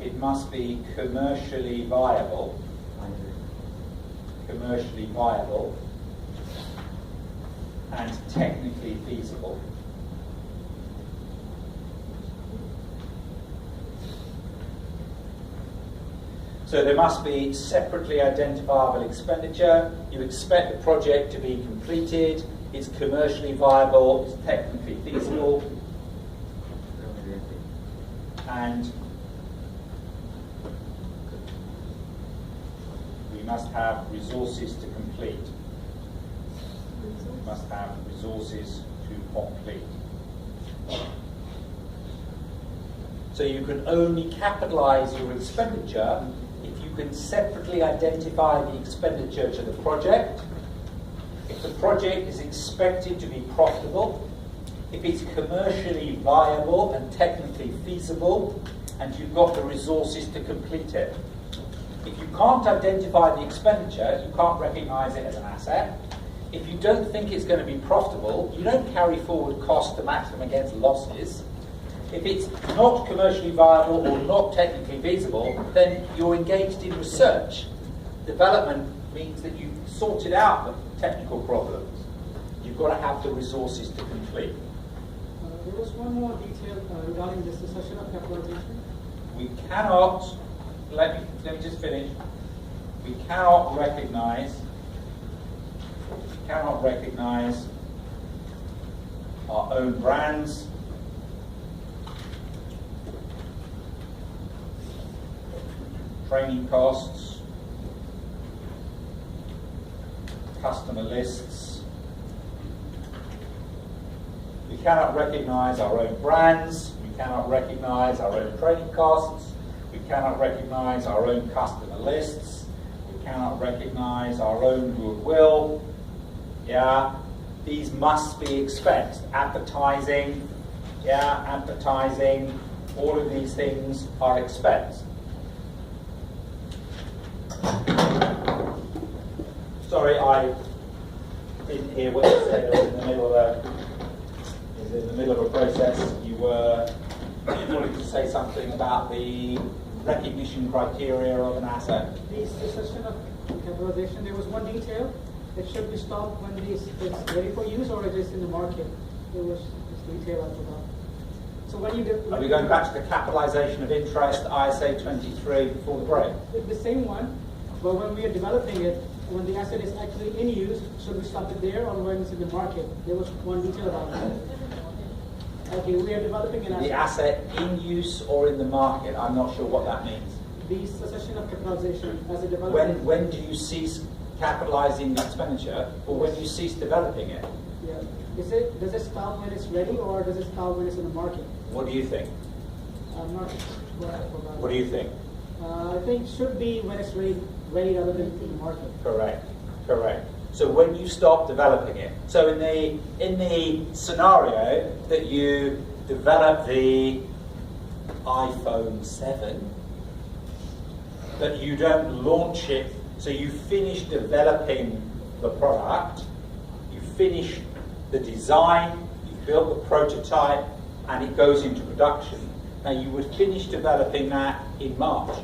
it must be commercially viable, and technically feasible. So there must be separately identifiable expenditure. You expect the project to be completed, it's commercially viable, it's technically feasible, and we must have resources to complete. We must have resources to complete. So you can only capitalise your expenditure if you can separately identify the expenditure to the project, if the project is expected to be profitable, if it's commercially viable and technically feasible, and you've got the resources to complete it. If you can't identify the expenditure, you can't recognise it as an asset. If you don't think it's going to be profitable, you don't carry forward costs to match them against losses. If it's not commercially viable or not technically feasible, then you're engaged in research. Development means that you've sorted out the technical problems. You've got to have the resources to complete. There was one more detail regarding this discussion of capitalization. We cannot, let me just finish. We cannot recognise our own brands, training costs, customer lists. We cannot recognise our own brands, we cannot recognise our own training costs, we cannot recognise our own customer lists, we cannot recognise our own goodwill. Yeah, these must be expensed. Advertising, all of these things are expensed. Sorry, I didn't hear what you said. I was in the middle of a process. You wanted to say something about the recognition criteria of an asset. The discussion of capitalization, there was one detail. It should be stopped when it's ready for use or it is in the market. There was this detail I forgot. So when you Are we going back to the capitalization of interest, ISA 23 before the break? The same one, but when we are developing it, when the asset is actually in use, should we stop it there or when it's in the market? There was one detail about that. Okay, we are developing an asset. The asset in use or in the market? I'm not sure what that means. The cessation of capitalization as a developer. When do you cease capitalizing the expenditure, or when you cease developing it? Yeah. Does it stop when it's ready, or does it stop when it's in the market? What do you think? I'm not sure about What do you think? I think it should be when it's ready rather than in the market. Correct. So when you stop developing it. So in the scenario that you develop the iPhone 7, but you don't launch it. So you finish developing the product, you finish the design, you build the prototype, and it goes into production. Now you would finish developing that in March.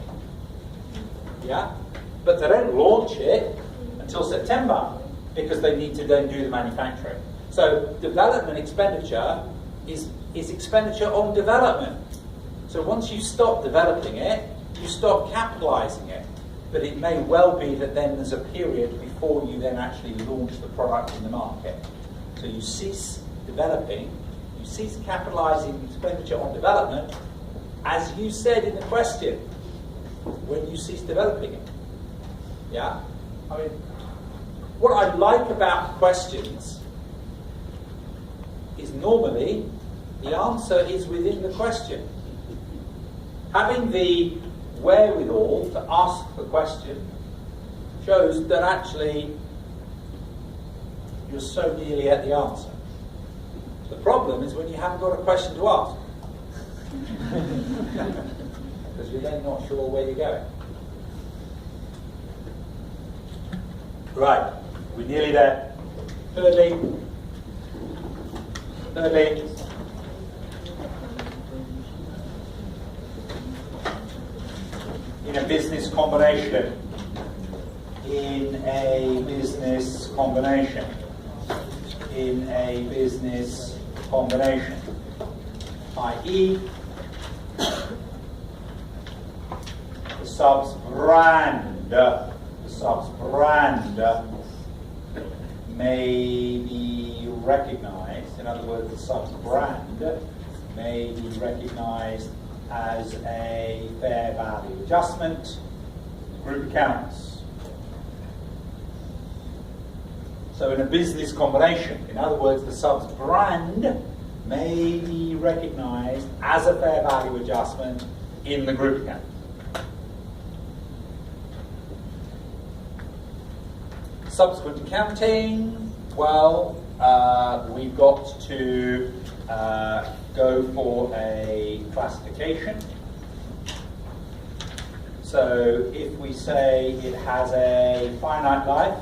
Yeah? But they don't launch it until September because they need to then do the manufacturing. So development expenditure is expenditure on development. So once you stop developing it, you stop capitalizing it. But it may well be that then there's a period before you then actually launch the product in the market. So you cease developing, you cease capitalizing expenditure on development, as you said in the question, when you cease developing it. Yeah? I mean, what I like about questions is normally the answer is within the question. Having the wherewithal to ask the question shows that actually you're so nearly at the answer. The problem is when you haven't got a question to ask. Because you're then not sure where you're going. Right, we're nearly there. Thirdly, in a business combination. In a business combination. In a business combination. i.e. the sub's brand may be recognized, in other words, the sub's brand may be recognized as a fair value adjustment, group accounts. So in a business combination, in other words, the sub's brand may be recognized as a fair value adjustment in the group account. Subsequent accounting, well, we've got to go for a classification. So if we say it has a finite life,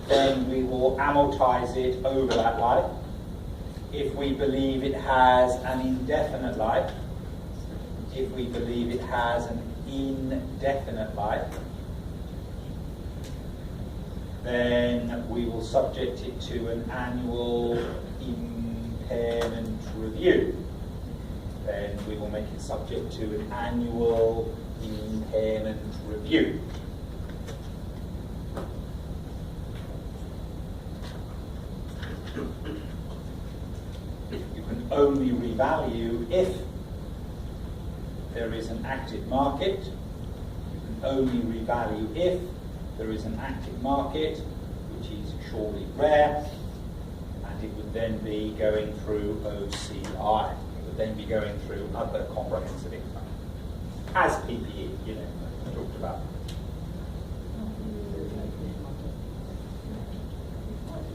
then we will amortize it over that life. If we believe it has an indefinite life, then we will subject it to an annual impairment review. Then we will make it subject to an annual impairment review. You can only revalue if there is an active market. You can only revalue if there is an active market, which is surely rare, and it would then be going through OCI. It would then be going through other comprehensive income, as PPE, I talked about.